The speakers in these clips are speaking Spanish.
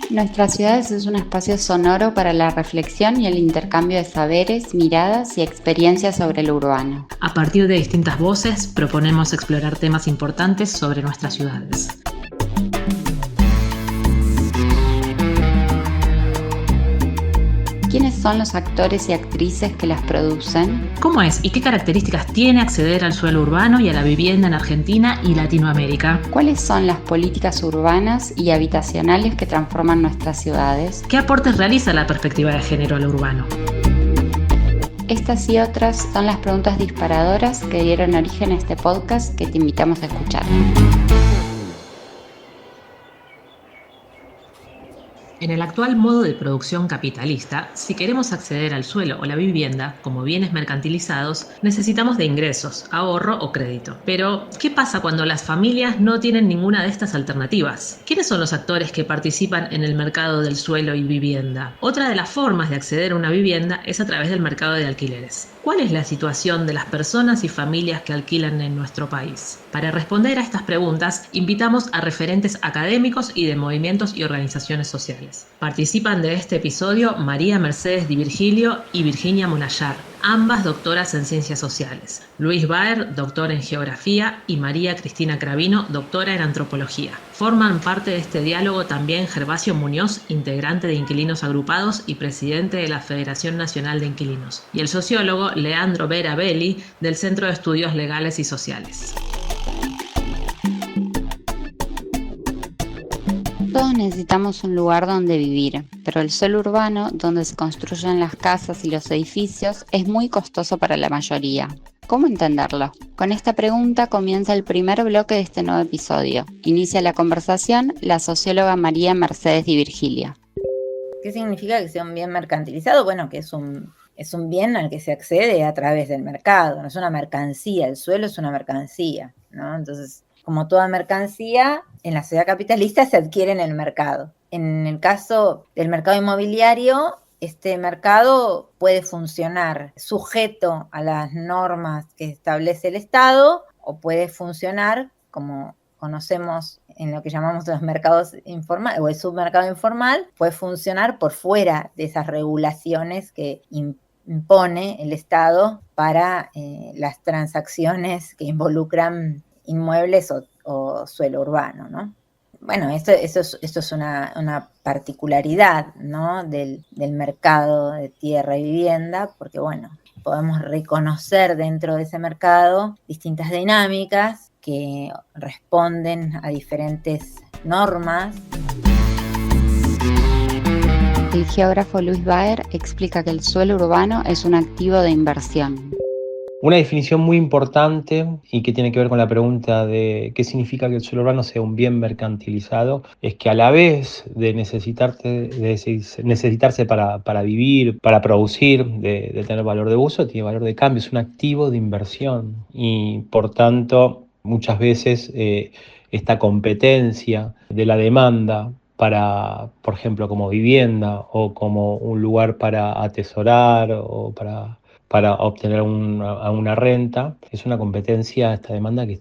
Nuestras ciudades es un espacio sonoro para la reflexión y el intercambio de saberes, miradas y experiencias sobre lo urbano. A partir de distintas voces, proponemos explorar temas importantes sobre nuestras ciudades. ¿Quiénes son los actores y actrices que las producen? ¿Cómo es y qué características tiene acceder al suelo urbano y a la vivienda en Argentina y Latinoamérica? ¿Cuáles son las políticas urbanas y habitacionales que transforman nuestras ciudades? ¿Qué aportes realiza la perspectiva de género a lo urbano? Estas y otras son las preguntas disparadoras que dieron origen a este podcast que te invitamos a escuchar. En el actual modo de producción capitalista, si queremos acceder al suelo o la vivienda como bienes mercantilizados, necesitamos de ingresos, ahorro o crédito. Pero, ¿qué pasa cuando las familias no tienen ninguna de estas alternativas? ¿Quiénes son los actores que participan en el mercado del suelo y vivienda? Otra de las formas de acceder a una vivienda es a través del mercado de alquileres. ¿Cuál es la situación de las personas y familias que alquilan en nuestro país? Para responder a estas preguntas, invitamos a referentes académicos y de movimientos y organizaciones sociales. Participan de este episodio María Mercedes Di Virgilio y Virginia Munayar, ambas doctoras en Ciencias Sociales. Luis Baer, doctor en Geografía, y María Cristina Cravino, doctora en Antropología. Forman parte de este diálogo también Gervasio Muñoz, integrante de Inquilinos Agrupados y presidente de la Federación Nacional de Inquilinos, y el sociólogo Leandro Vera Belli, del Centro de Estudios Legales y Sociales. Todos necesitamos un lugar donde vivir, pero el suelo urbano, donde se construyen las casas y los edificios, es muy costoso para la mayoría. ¿Cómo entenderlo? Con esta pregunta comienza el primer bloque de este nuevo episodio. Inicia la conversación la socióloga María Mercedes Di Virgilio. ¿Qué significa que sea un bien mercantilizado? Bueno, que es un bien al que se accede a través del mercado, no es una mercancía, el suelo es una mercancía, ¿no? Entonces, como toda mercancía, en la sociedad capitalista se adquiere en el mercado. En el caso del mercado inmobiliario, este mercado puede funcionar sujeto a las normas que establece el Estado o puede funcionar, como conocemos en lo que llamamos los mercados informales o el submercado informal, puede funcionar por fuera de esas regulaciones que impone el Estado para las transacciones que involucran inmuebles o suelo urbano, ¿no? Bueno, esto es una particularidad, ¿no? del mercado de tierra y vivienda, porque bueno, podemos reconocer dentro de ese mercado distintas dinámicas que responden a diferentes normas. El geógrafo Luis Baer explica que el suelo urbano es un activo de inversión. Una definición muy importante y que tiene que ver con la pregunta de qué significa que el suelo urbano sea un bien mercantilizado es que a la vez de necesitarse para vivir, para producir, de tener valor de uso, tiene valor de cambio, es un activo de inversión y por tanto muchas veces esta competencia de la demanda para, por ejemplo, como vivienda o como un lugar para atesorar o para obtener una renta, es una competencia, esta demanda que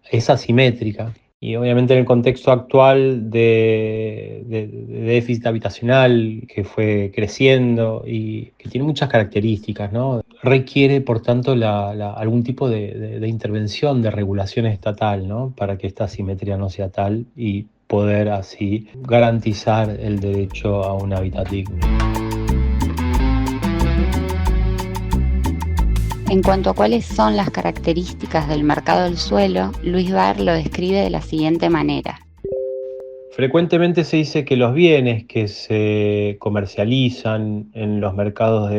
es asimétrica. Y obviamente en el contexto actual de déficit habitacional que fue creciendo y que tiene muchas características, ¿no? Requiere, por tanto, algún tipo de intervención, de regulación estatal, ¿no? Para que esta asimetría no sea tal y poder así garantizar el derecho a un hábitat digno. En cuanto a cuáles son las características del mercado del suelo, Luis Baer lo describe de la siguiente manera. Frecuentemente se dice que los bienes que se comercializan en los mercados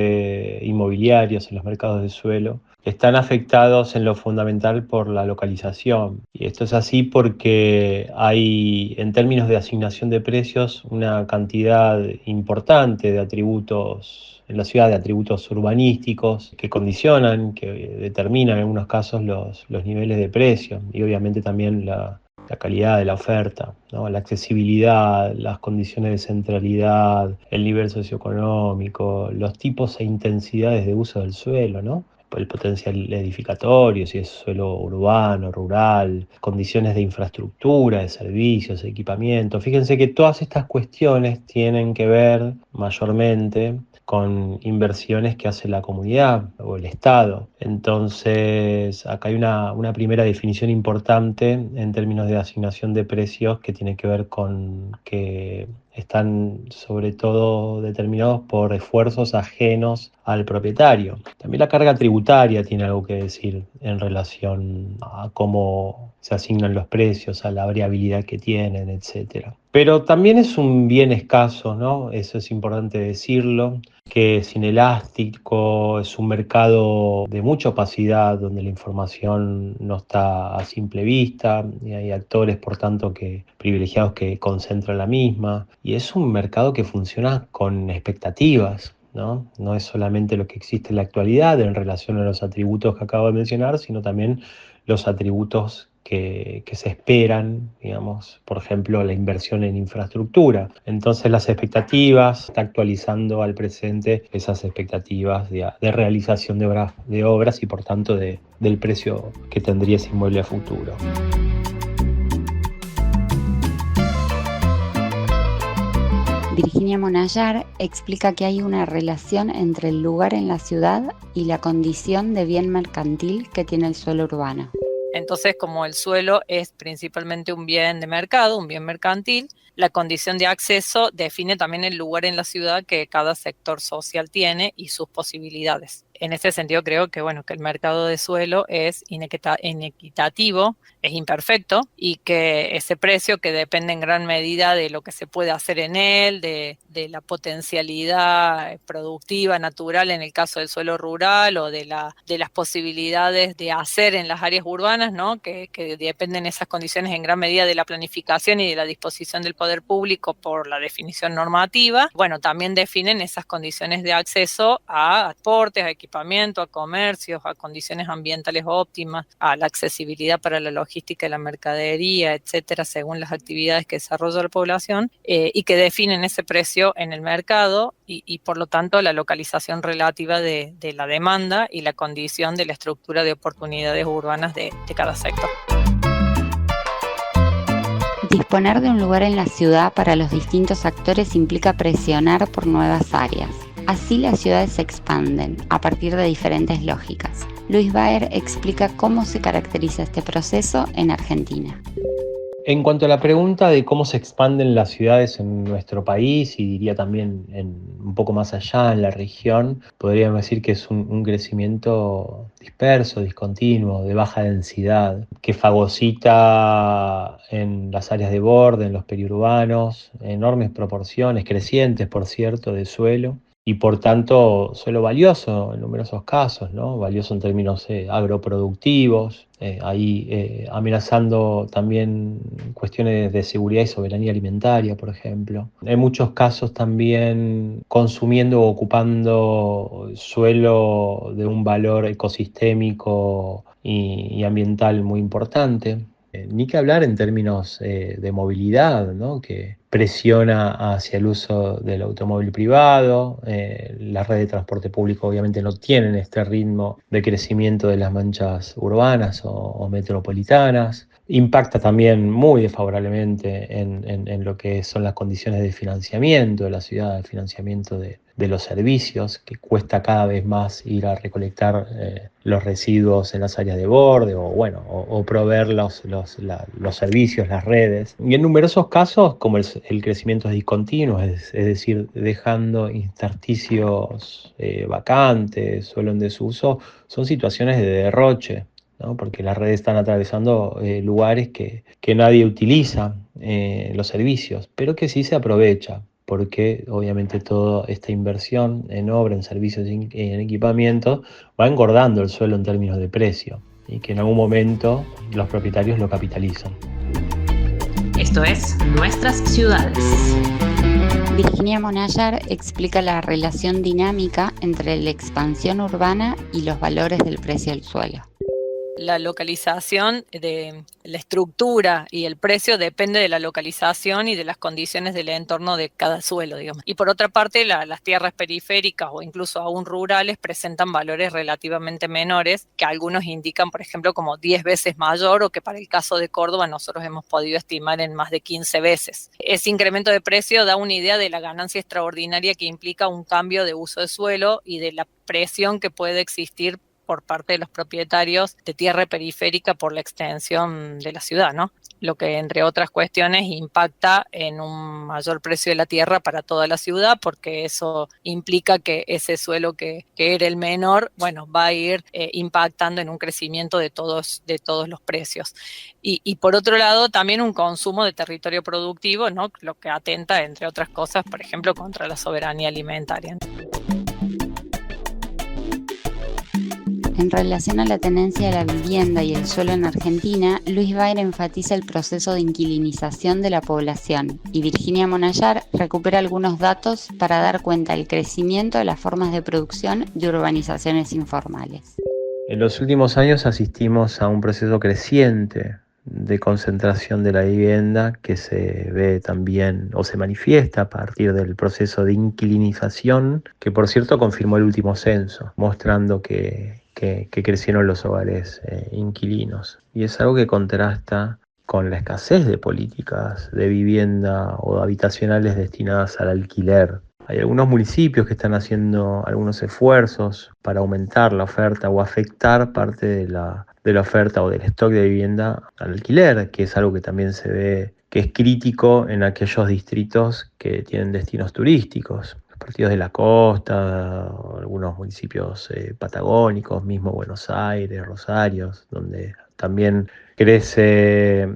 inmobiliarios, en los mercados de suelo, están afectados en lo fundamental por la localización. Y esto es así porque hay, en términos de asignación de precios, una cantidad importante de atributos en la ciudad, de atributos urbanísticos que condicionan, que determinan en algunos casos los niveles de precio y obviamente también la calidad de la oferta, ¿no? La accesibilidad, las condiciones de centralidad, el nivel socioeconómico, los tipos e intensidades de uso del suelo, ¿no? el potencial edificatorio, si es suelo urbano, rural, condiciones de infraestructura, de servicios, de equipamiento. Fíjense que todas estas cuestiones tienen que ver mayormente con inversiones que hace la comunidad o el Estado. Entonces, acá hay una primera definición importante en términos de asignación de precios que tiene que ver con que están sobre todo determinados por esfuerzos ajenos al propietario. También la carga tributaria tiene algo que decir en relación a cómo se asignan los precios, a la variabilidad que tienen, etc. Pero también es un bien escaso, ¿no? Eso es importante decirlo, que es inelástico, es un mercado de mucha opacidad donde la información no está a simple vista y hay actores, por tanto, privilegiados que concentran la misma, y es un mercado que funciona con expectativas. No es solamente lo que existe en la actualidad en relación a los atributos que acabo de mencionar, sino también los atributos que se esperan, digamos, por ejemplo, la inversión en infraestructura. Entonces las expectativas, está actualizando al presente esas expectativas de realización de obras y por tanto del precio que tendría ese inmueble a futuro. Virginia Monallar explica que hay una relación entre el lugar en la ciudad y la condición de bien mercantil que tiene el suelo urbano. Entonces, como el suelo es principalmente un bien de mercado, un bien mercantil, la condición de acceso define también el lugar en la ciudad que cada sector social tiene y sus posibilidades. En ese sentido creo que, que el mercado de suelo es inequitativo, es imperfecto, y que ese precio, que depende en gran medida de lo que se puede hacer en él, de la potencialidad productiva, natural en el caso del suelo rural, o de las posibilidades de hacer en las áreas urbanas, ¿no? que dependen esas condiciones en gran medida de la planificación y de la disposición del poder público por la definición normativa. También definen esas condiciones de acceso a aportes, a equipamiento, a comercios, a condiciones ambientales óptimas, a la accesibilidad para la logística y la mercadería, etcétera, según las actividades que desarrolla la población, y que definen ese precio en el mercado y por lo tanto la localización relativa de la demanda y la condición de la estructura de oportunidades urbanas de cada sector. Disponer de un lugar en la ciudad para los distintos actores implica presionar por nuevas áreas. Así las ciudades se expanden a partir de diferentes lógicas. Luis Baer explica cómo se caracteriza este proceso en Argentina. En cuanto a la pregunta de cómo se expanden las ciudades en nuestro país, y diría también un poco más allá en la región, podríamos decir que es un crecimiento disperso, discontinuo, de baja densidad, que fagocita en las áreas de borde, en los periurbanos, enormes proporciones, crecientes por cierto, de suelo. Y por tanto, suelo valioso en numerosos casos, ¿no? Valioso en términos agroproductivos, amenazando también cuestiones de seguridad y soberanía alimentaria, por ejemplo. En muchos casos también consumiendo o ocupando suelo de un valor ecosistémico y ambiental muy importante. Ni que hablar en términos de movilidad, ¿no? Que presiona hacia el uso del automóvil privado. Las redes de transporte público obviamente no tienen este ritmo de crecimiento de las manchas urbanas o metropolitanas. Impacta también muy desfavorablemente en lo que son las condiciones de financiamiento de la ciudad, de financiamiento de los servicios, que cuesta cada vez más ir a recolectar los residuos en las áreas de borde o proveer los servicios, las redes. Y en numerosos casos, como el crecimiento es discontinuo, es decir, dejando intersticios vacantes, suelo en desuso, son situaciones de derroche, ¿no? Porque las redes están atravesando lugares que nadie utiliza los servicios, pero que sí se aprovecha, porque obviamente toda esta inversión en obra, en servicios y en equipamiento va engordando el suelo en términos de precio y que en algún momento los propietarios lo capitalizan. Esto es Nuestras Ciudades. Virginia Monallar explica la relación dinámica entre la expansión urbana y los valores del precio del suelo. La localización de la estructura y el precio depende de la localización y de las condiciones del entorno de cada suelo, digamos. Y por otra parte, las tierras periféricas o incluso aún rurales presentan valores relativamente menores, que algunos indican, por ejemplo, como 10 veces mayor, o que para el caso de Córdoba nosotros hemos podido estimar en más de 15 veces. Ese incremento de precio da una idea de la ganancia extraordinaria que implica un cambio de uso de suelo y de la presión que puede existir por parte de los propietarios de tierra periférica por la extensión de la ciudad, ¿no? Lo que, entre otras cuestiones, impacta en un mayor precio de la tierra para toda la ciudad, porque eso implica que ese suelo que era el menor, bueno, va a ir impactando en un crecimiento de todos los precios. Y por otro lado, también un consumo de territorio productivo, ¿no? Lo que atenta, entre otras cosas, por ejemplo, contra la soberanía alimentaria. En relación a la tenencia de la vivienda y el suelo en Argentina, Luis Baer enfatiza el proceso de inquilinización de la población y Virginia Monallar recupera algunos datos para dar cuenta del crecimiento de las formas de producción de urbanizaciones informales. En los últimos años asistimos a un proceso creciente de concentración de la vivienda que se ve también o se manifiesta a partir del proceso de inquilinización, que por cierto confirmó el último censo, mostrando que crecieron los hogares inquilinos. Y es algo que contrasta con la escasez de políticas de vivienda o habitacionales destinadas al alquiler. Hay algunos municipios que están haciendo algunos esfuerzos para aumentar la oferta o afectar parte de la oferta o del stock de vivienda al alquiler, que es algo que también se ve que es crítico en aquellos distritos que tienen destinos turísticos. Los partidos de la costa, algunos municipios patagónicos, mismo Buenos Aires, Rosario, donde también creció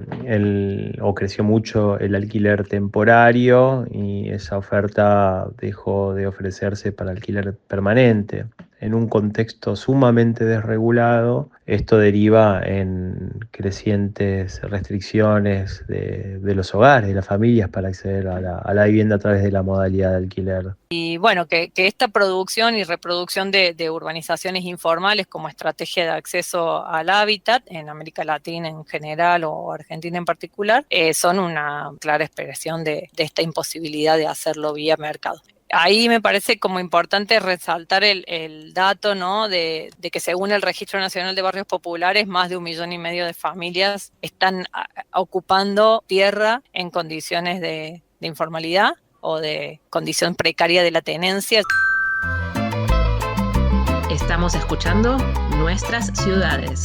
mucho el alquiler temporario y esa oferta dejó de ofrecerse para alquiler permanente. En un contexto sumamente desregulado, esto deriva en crecientes restricciones de los hogares, de las familias para acceder a la vivienda a través de la modalidad de alquiler. Y bueno, que esta producción y reproducción de urbanizaciones informales como estrategia de acceso al hábitat en América Latina en general o Argentina en particular, son una clara expresión de esta imposibilidad de hacerlo vía mercado. Ahí me parece como importante resaltar el dato, ¿no? de que según el Registro Nacional de Barrios Populares, más de 1,5 millones de familias están ocupando tierra en condiciones de informalidad o de condición precaria de la tenencia. Estamos escuchando Nuestras Ciudades.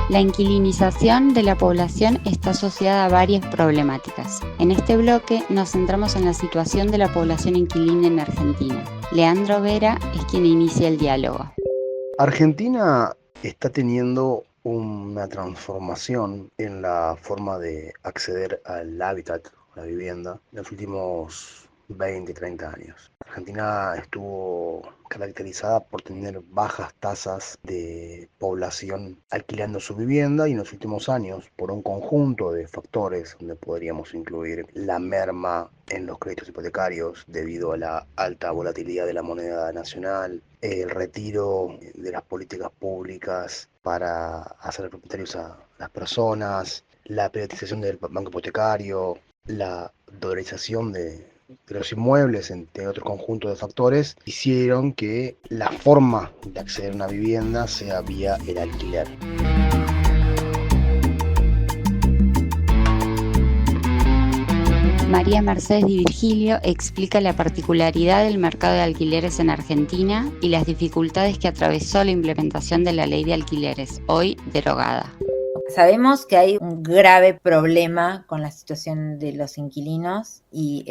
La inquilinización de la población está asociada a varias problemáticas. En este bloque nos centramos en la situación de la población inquilina en Argentina. Leandro Vera es quien inicia el diálogo. Argentina está teniendo una transformación en la forma de acceder al hábitat, a la vivienda, en los últimos 20, 30 años. Argentina estuvo caracterizada por tener bajas tasas de población alquilando su vivienda y en los últimos años, por un conjunto de factores donde podríamos incluir la merma en los créditos hipotecarios debido a la alta volatilidad de la moneda nacional, el retiro de las políticas públicas para hacer propietarios a las personas, la privatización del banco hipotecario, la dolarización de los inmuebles, entre otro conjunto de factores, hicieron que la forma de acceder a una vivienda sea vía el alquiler. María Mercedes Di Virgilio explica la particularidad del mercado de alquileres en Argentina y las dificultades que atravesó la implementación de la ley de alquileres, hoy derogada. Sabemos que hay un grave problema con la situación de los inquilinos y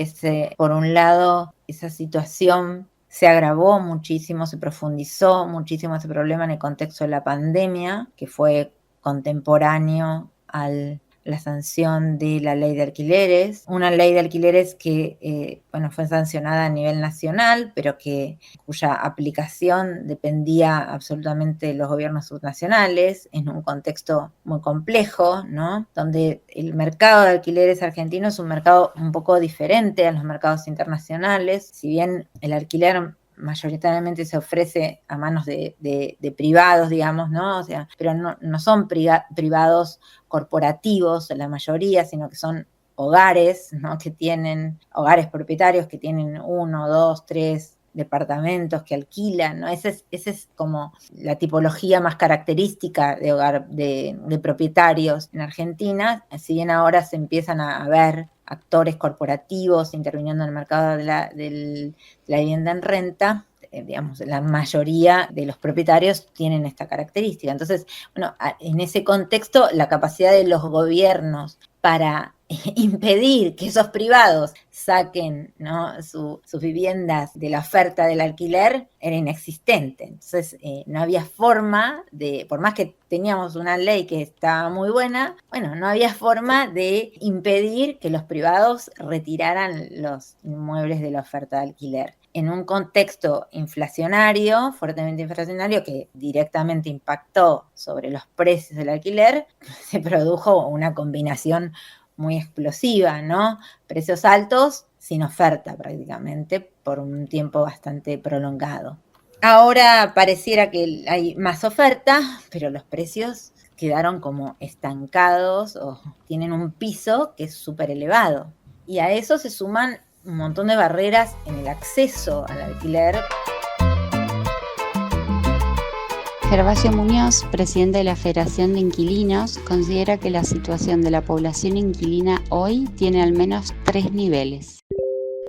por un lado, esa situación se agravó muchísimo, se profundizó muchísimo ese problema en el contexto de la pandemia, que fue contemporáneo a la sanción de la ley de alquileres, una ley de alquileres que fue sancionada a nivel nacional, pero cuya aplicación dependía absolutamente de los gobiernos subnacionales, en un contexto muy complejo, ¿no? Donde el mercado de alquileres argentino es un mercado un poco diferente a los mercados internacionales. Si bien el alquiler mayoritariamente se ofrece a manos de privados, digamos, ¿no? O sea, pero no son privados corporativos la mayoría, sino que son hogares, ¿no? Que tienen, hogares propietarios que tienen 1, 2, 3 departamentos que alquilan, ¿no? Esa es como la tipología más característica de hogar de propietarios en Argentina. Si bien ahora se empiezan a ver actores corporativos interviniendo en el mercado de la vivienda en renta, digamos, la mayoría de los propietarios tienen esta característica. Entonces, bueno, en ese contexto, la capacidad de los gobiernos para impedir que esos privados saquen, ¿no?, sus viviendas de la oferta del alquiler era inexistente. Entonces, no había forma de, por más que teníamos una ley que estaba muy buena, bueno, no había forma de impedir que los privados retiraran los inmuebles de la oferta de alquiler. En un contexto inflacionario, fuertemente inflacionario, que directamente impactó sobre los precios del alquiler, se produjo una combinación muy explosiva, ¿no? Precios altos sin oferta prácticamente por un tiempo bastante prolongado. Ahora pareciera que hay más oferta, pero los precios quedaron como estancados o tienen un piso que es súper elevado. Y a eso se suman un montón de barreras en el acceso al alquiler. Gervasio Muñoz, presidente de la Federación de Inquilinos, considera que la situación de la población inquilina hoy tiene al menos 3 niveles.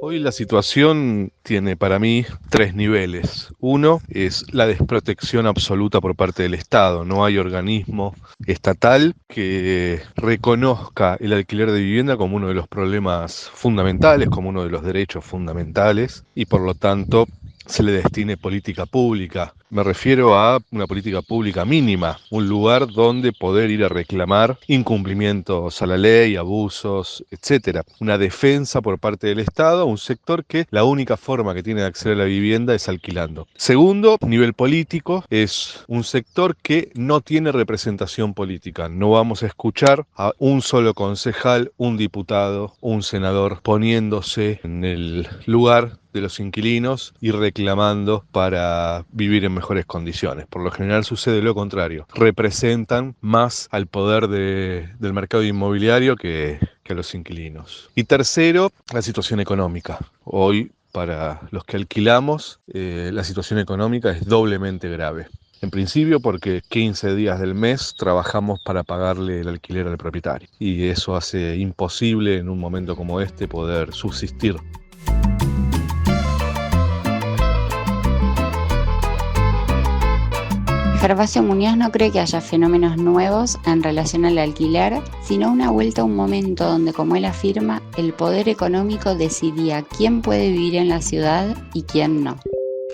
Hoy la situación tiene para mí 3 niveles. Uno es la desprotección absoluta por parte del Estado. No hay organismo estatal que reconozca el alquiler de vivienda como uno de los problemas fundamentales, como uno de los derechos fundamentales, y por lo tanto se le destine política pública. Me refiero a una política pública mínima, un lugar donde poder ir a reclamar incumplimientos a la ley, abusos, etcétera. Una defensa por parte del Estado a un sector que la única forma que tiene de acceder a la vivienda es alquilando. Segundo, nivel político, es un sector que no tiene representación política. No vamos a escuchar a un solo concejal, un diputado, un senador poniéndose en el lugar de los inquilinos y reclamando para vivir en mejores condiciones. Por lo general sucede lo contrario. Representan más al poder del mercado inmobiliario que a los inquilinos. Y tercero, la situación económica. Hoy, para los que alquilamos, la situación económica es doblemente grave. En principio porque 15 días del mes trabajamos para pagarle el alquiler al propietario. Y eso hace imposible en un momento como este poder subsistir. Gervasio Muñoz no cree que haya fenómenos nuevos en relación al alquiler, sino una vuelta a un momento donde, como él afirma, el poder económico decidía quién puede vivir en la ciudad y quién no.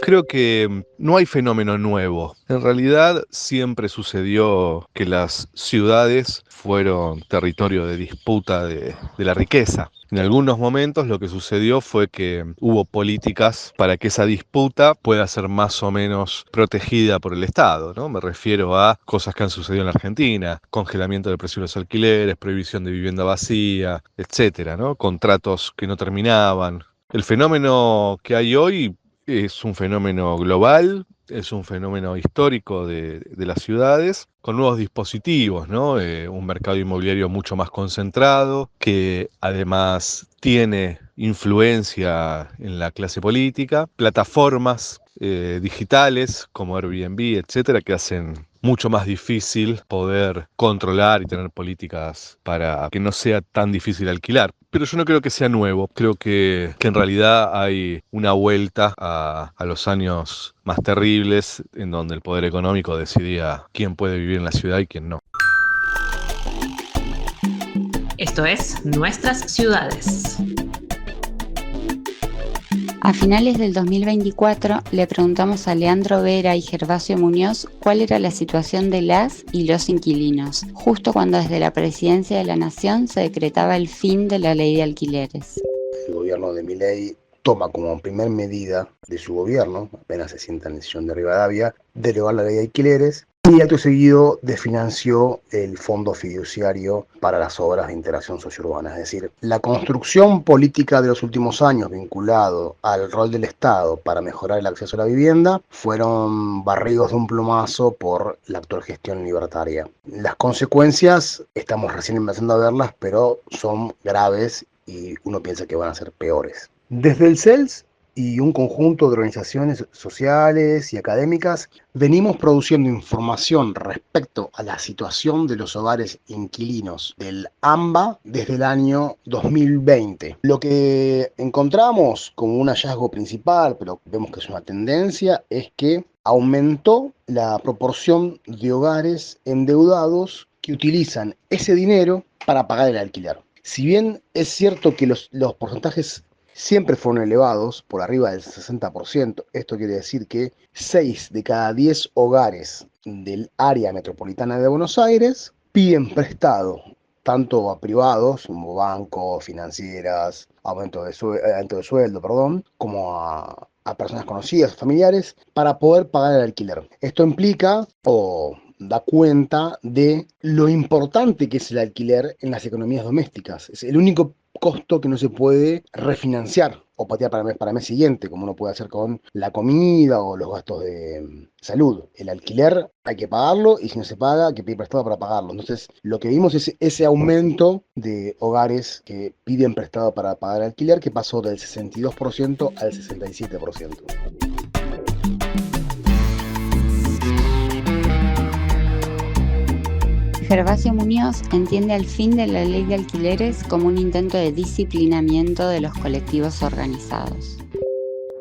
Creo que no hay fenómeno nuevo. En realidad siempre sucedió que las ciudades fueron territorio de disputa de la riqueza. En algunos momentos lo que sucedió fue que hubo políticas para que esa disputa pueda ser más o menos protegida por el Estado, ¿no? Me refiero a cosas que han sucedido en la Argentina: congelamiento del precio de los alquileres, prohibición de vivienda vacía, etcétera, ¿no? Contratos que no terminaban. El fenómeno que hay hoy es un fenómeno global, es un fenómeno histórico de las ciudades, con nuevos dispositivos, ¿no? Un mercado inmobiliario mucho más concentrado, que además tiene influencia en la clase política, plataformas digitales como Airbnb, etcétera, que hacen mucho más difícil poder controlar y tener políticas para que no sea tan difícil alquilar. Pero yo no creo que sea nuevo, creo que en realidad hay una vuelta a los años más terribles en donde el poder económico decidía quién puede vivir en la ciudad y quién no. Esto es Nuestras Ciudades. A finales del 2024 le preguntamos a Leandro Vera y Gervasio Muñoz cuál era la situación de las y los inquilinos, justo cuando desde la Presidencia de la Nación se decretaba el fin de la ley de alquileres. El gobierno de Milei toma como primer medida de su gobierno, apenas se sienta en el sillón de Rivadavia, derogar la ley de alquileres y acto seguido desfinanció el fondo fiduciario para las obras de integración sociourbana. Es decir, la construcción política de los últimos años vinculado al rol del Estado para mejorar el acceso a la vivienda fueron barridos de un plumazo por la actual gestión libertaria. Las consecuencias estamos recién empezando a verlas, pero son graves y uno piensa que van a ser peores. Desde el CELS y un conjunto de organizaciones sociales y académicas venimos produciendo información respecto a la situación de los hogares inquilinos del AMBA desde el año 2020. Lo que encontramos como un hallazgo principal, pero vemos que es una tendencia, es que aumentó la proporción de hogares endeudados que utilizan ese dinero para pagar el alquiler. Si bien es cierto que los porcentajes siempre fueron elevados, por arriba del 60%. Esto quiere decir que 6 de cada 10 hogares del área metropolitana de Buenos Aires piden prestado, tanto a privados, como bancos, financieras, aumento de sueldo, como a personas conocidas, familiares, para poder pagar el alquiler. Esto implica o da cuenta de lo importante que es el alquiler en las economías domésticas. Es el único costo que no se puede refinanciar o patear para el mes siguiente, como uno puede hacer con la comida o los gastos de salud. El alquiler hay que pagarlo y si no se paga hay que pedir prestado para pagarlo. Entonces lo que vimos es ese aumento de hogares que piden prestado para pagar el alquiler, que pasó del 62% al 67%. Gervasio Muñoz entiende el fin de la ley de alquileres como un intento de disciplinamiento de los colectivos organizados.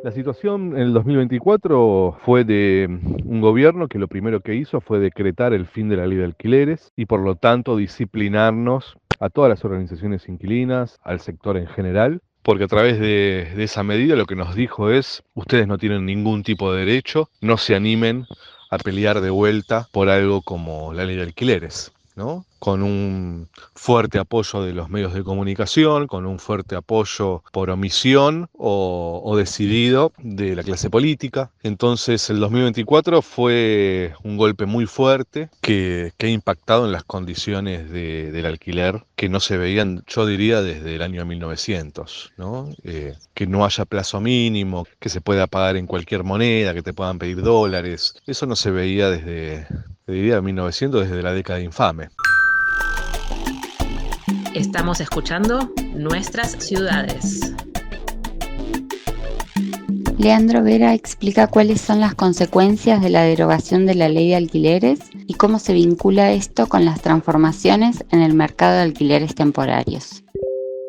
La situación en el 2024 fue de un gobierno que lo primero que hizo fue decretar el fin de la ley de alquileres y por lo tanto disciplinarnos a todas las organizaciones inquilinas, al sector en general, porque a través de esa medida lo que nos dijo es: ustedes no tienen ningún tipo de derecho, no se animen a pelear de vuelta por algo como la ley de alquileres, ¿no? Con un fuerte apoyo de los medios de comunicación, con un fuerte apoyo por omisión o decidido de la clase política. Entonces el 2024 fue un golpe muy fuerte que ha impactado en las condiciones del alquiler que no se veían, yo diría, desde el año 1900, ¿no? Que no haya plazo mínimo, que se pueda pagar en cualquier moneda, que te puedan pedir dólares. Eso no se veía desde 1900, desde la década infame. Estamos escuchando Nuestras Ciudades. Leandro Vera explica cuáles son las consecuencias de la derogación de la ley de alquileres y cómo se vincula esto con las transformaciones en el mercado de alquileres temporarios.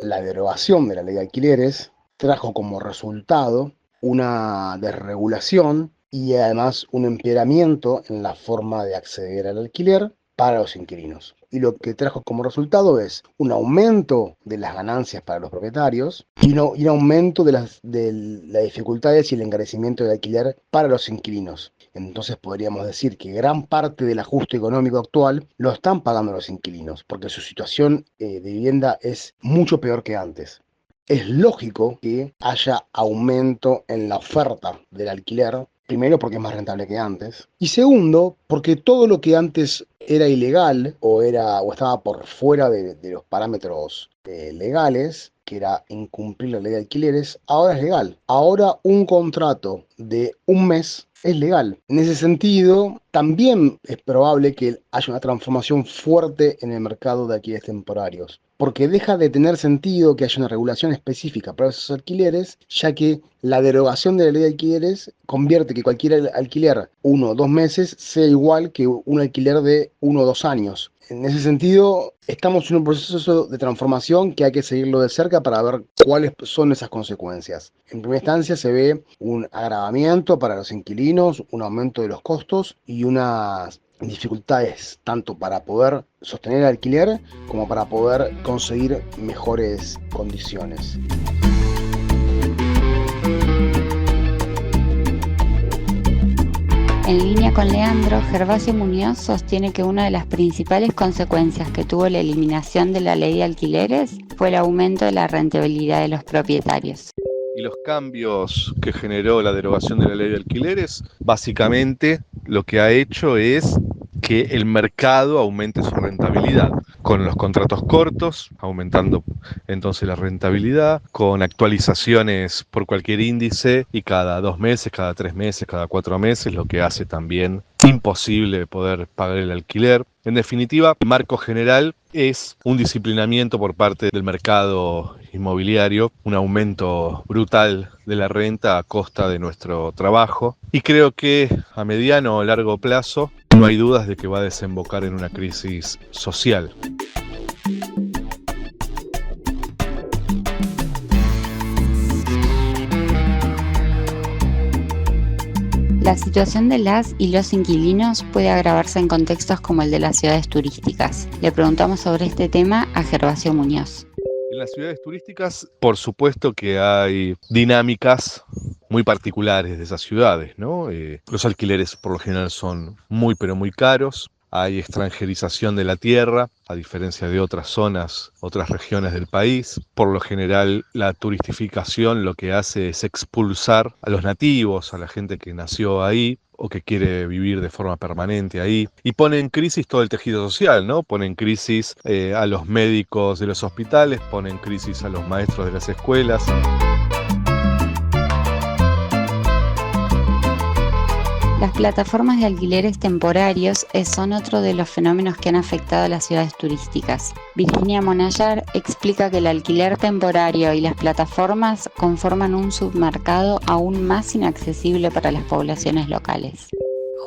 La derogación de la ley de alquileres trajo como resultado una desregulación y además un empeoramiento en la forma de acceder al alquiler para los inquilinos. Y lo que trajo como resultado es un aumento de las ganancias para los propietarios y un aumento de las dificultades y el encarecimiento del alquiler para los inquilinos. Entonces podríamos decir que gran parte del ajuste económico actual lo están pagando los inquilinos, porque su situación de vivienda es mucho peor que antes. Es lógico que haya aumento en la oferta del alquiler. Primero, porque es más rentable que antes. Y segundo, porque todo lo que antes era ilegal o estaba por fuera de los parámetros legales, que era incumplir la ley de alquileres, ahora es legal. Ahora un contrato de un mes es legal. En ese sentido, también es probable que haya una transformación fuerte en el mercado de alquileres temporarios, porque deja de tener sentido que haya una regulación específica para esos alquileres, ya que la derogación de la ley de alquileres convierte que cualquier alquiler 1 o 2 meses sea igual que un alquiler de 1 o 2 años. En ese sentido, estamos en un proceso de transformación que hay que seguirlo de cerca para ver cuáles son esas consecuencias. En primera instancia se ve un agravamiento para los inquilinos, un aumento de los costos y unas dificultades tanto para poder sostener el alquiler como para poder conseguir mejores condiciones. En línea con Leandro, Gervasio Muñoz sostiene que una de las principales consecuencias que tuvo la eliminación de la ley de alquileres fue el aumento de la rentabilidad de los propietarios. Y los cambios que generó la derogación de la ley de alquileres, básicamente lo que ha hecho es que el mercado aumente su rentabilidad, con los contratos cortos, aumentando entonces la rentabilidad, con actualizaciones por cualquier índice y cada 2 meses, cada 3 meses, cada 4 meses, lo que hace también imposible poder pagar el alquiler. En definitiva, el marco general es un disciplinamiento por parte del mercado inmobiliario, un aumento brutal de la renta a costa de nuestro trabajo, y creo que a mediano o largo plazo no hay dudas de que va a desembocar en una crisis social. La situación de las y los inquilinos puede agravarse en contextos como el de las ciudades turísticas. Le preguntamos sobre este tema a Gervasio Muñoz. En las ciudades turísticas, por supuesto que hay dinámicas muy particulares de esas ciudades, ¿no? Los alquileres por lo general son muy pero muy caros. Hay extranjerización de la tierra, a diferencia de otras zonas, otras regiones del país. Por lo general, la turistificación lo que hace es expulsar a los nativos, a la gente que nació ahí o que quiere vivir de forma permanente ahí. Y pone en crisis todo el tejido social, ¿no? Pone en crisis a los médicos de los hospitales, pone en crisis a los maestros de las escuelas. Las plataformas de alquileres temporarios son otro de los fenómenos que han afectado a las ciudades turísticas. Virginia Monallar explica que el alquiler temporario y las plataformas conforman un submercado aún más inaccesible para las poblaciones locales.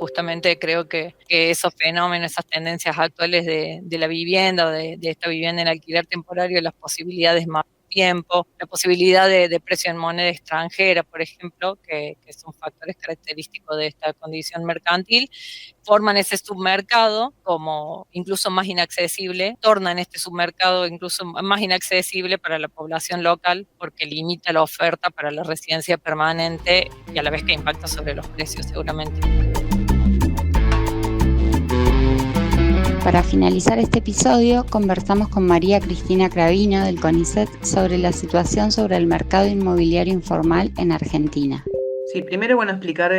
Justamente creo que esos fenómenos, esas tendencias actuales de la vivienda, de esta vivienda en alquiler temporario, las posibilidades más tiempo, la posibilidad de precio en moneda extranjera, por ejemplo, que son factores característicos de esta condición mercantil, forman ese submercado como incluso más inaccesible, tornan este submercado incluso más inaccesible para la población local porque limita la oferta para la residencia permanente y a la vez que impacta sobre los precios seguramente. Para finalizar este episodio, conversamos con María Cristina Cravino del CONICET sobre la situación sobre el mercado inmobiliario informal en Argentina. Sí, primero, explicar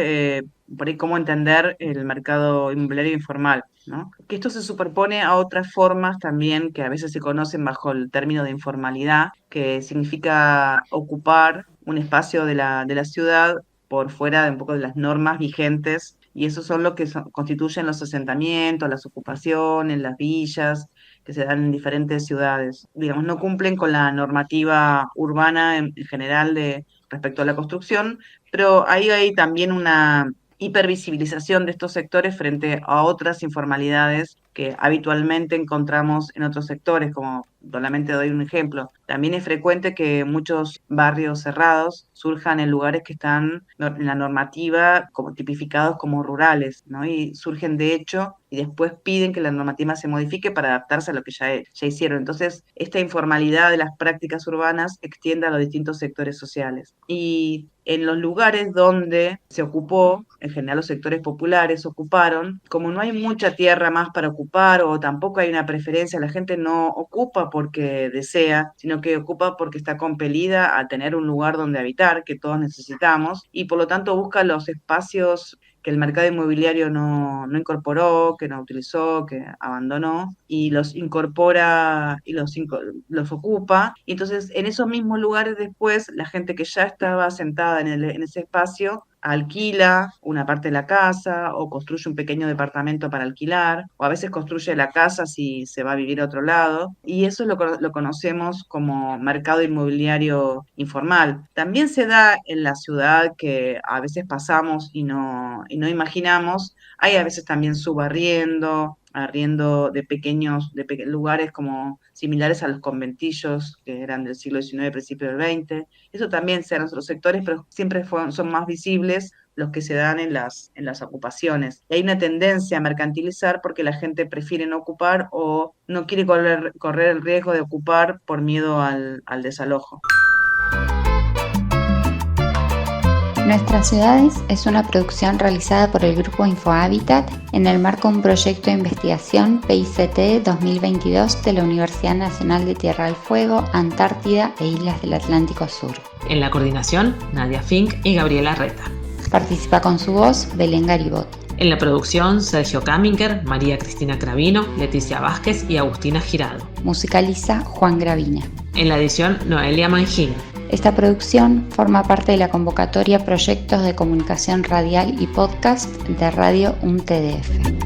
por ahí cómo entender el mercado inmobiliario informal, ¿no? Que esto se superpone a otras formas también que a veces se conocen bajo el término de informalidad, que significa ocupar un espacio de la ciudad por fuera de un poco de las normas vigentes. Y eso son lo que constituyen los asentamientos, las ocupaciones, las villas que se dan en diferentes ciudades. Digamos, no cumplen con la normativa urbana en general respecto a la construcción, pero ahí hay también una hipervisibilización de estos sectores frente a otras informalidades que habitualmente encontramos en otros sectores, como solamente doy un ejemplo. También es frecuente que muchos barrios cerrados surjan en lugares que están en la normativa como tipificados como rurales, ¿no? Y surgen de hecho y después piden que la normativa se modifique para adaptarse a lo que ya hicieron. Entonces, esta informalidad de las prácticas urbanas extiende a los distintos sectores sociales. Y en los lugares donde se ocupó, en general los sectores populares ocuparon, como no hay mucha tierra más para ocupar o tampoco hay una preferencia, la gente no ocupa porque desea, sino que ocupa porque está compelida a tener un lugar donde habitar, que todos necesitamos, y por lo tanto busca los espacios que el mercado inmobiliario no incorporó, que no utilizó, que abandonó, y los incorpora y los ocupa. Y entonces, en esos mismos lugares después, la gente que ya estaba sentada en ese espacio, alquila una parte de la casa o construye un pequeño departamento para alquilar, o a veces construye la casa si se va a vivir a otro lado, y eso lo conocemos como mercado inmobiliario informal. También se da en la ciudad que a veces pasamos y no imaginamos, hay a veces también subarriendo, arriendo de pequeños lugares como similares a los conventillos que eran del siglo XIX, principio del XX. Eso también se da en otros sectores, pero siempre son más visibles los que se dan en las ocupaciones. Y hay una tendencia a mercantilizar porque la gente prefiere no ocupar o no quiere correr el riesgo de ocupar por miedo al desalojo. Nuestras ciudades es una producción realizada por el Grupo InfoHábitat en el marco de un proyecto de investigación PICT 2022 de la Universidad Nacional de Tierra del Fuego, Antártida e Islas del Atlántico Sur. En la coordinación, Nadia Fink y Gabriela Reta. Participa con su voz Belén Garibotti. En la producción, Sergio Caminker, María Cristina Cravino, Leticia Vázquez y Agustina Girado. Musicaliza Juan Gravina. En la edición, Noelia Mangini. Esta producción forma parte de la convocatoria Proyectos de Comunicación Radial y Podcast de Radio UNTDF.